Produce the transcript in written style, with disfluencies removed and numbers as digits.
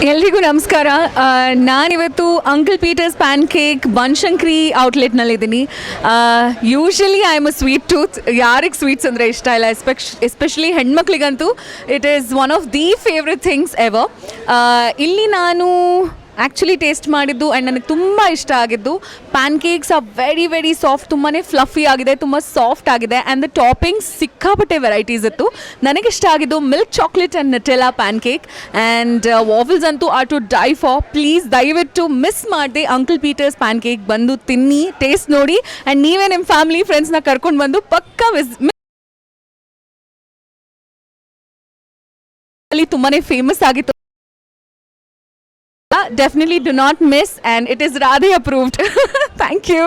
ಎಲ್ರಿಗೂ ನಮಸ್ಕಾರ. ನಾನಿವತ್ತು uncle Peter's pancake Banashankari ಔಟ್ಲೆಟ್ನಲ್ಲಿದ್ದೀನಿ. Usually I am a sweet tooth. ಯಾರಿಗೆ ಸ್ವೀಟ್ಸ್ ಅಂದರೆ ಇಷ್ಟ ಇಲ್ಲ, ಎಸ್ಪೆಷಲಿ ಹೆಣ್ಮಕ್ಳಿಗಂತೂ it is one of the favourite things ever. ಇಲ್ಲಿ ನಾನು ಆ್ಯಕ್ಚುಲಿ ಟೇಸ್ಟ್ ಮಾಡಿದ್ದು ಆ್ಯಂಡ್ ನನಗೆ ತುಂಬ ಇಷ್ಟ ಆಗಿದ್ದು pancakes are very very soft, ತುಂಬಾ ಫ್ಲಫಿ ಆಗಿದೆ, ತುಂಬ ಸಾಫ್ಟ್ ಆಗಿದೆ ಆ್ಯಂಡ್ ದ ಟಾಪಿಂಗ್ಸ್ ಸಿಕ್ಕಾಪಟ್ಟೆ ವೆರೈಟೀಸ್ ಇತ್ತು. ನನಗಿಷ್ಟ ಆಗಿದ್ದು milk chocolate and Nutella pancake and waffles ಅಂತೂ are to die for. Please ದಯವಿಟ್ಟು ಮಿಸ್ ಮಾಡದೆ ಅಂಕಲ್ ಪೀಟರ್ಸ್ ಪ್ಯಾನ್ ಕೇಕ್ ಬಂದು ತಿನ್ನಿ, ಟೇಸ್ಟ್ ನೋಡಿ ಆ್ಯಂಡ್ ನೀವೇ ನಿಮ್ಮ ಫ್ಯಾಮಿಲಿ ಫ್ರೆಂಡ್ಸ್ನ ಕರ್ಕೊಂಡು ಬಂದು ಪಕ್ಕಾ ಅಲ್ಲಿ ತುಂಬಾ ಫೇಮಸ್ ಆಗಿತ್ತು. Definitely do not miss, and it is Radhe approved. Thank you.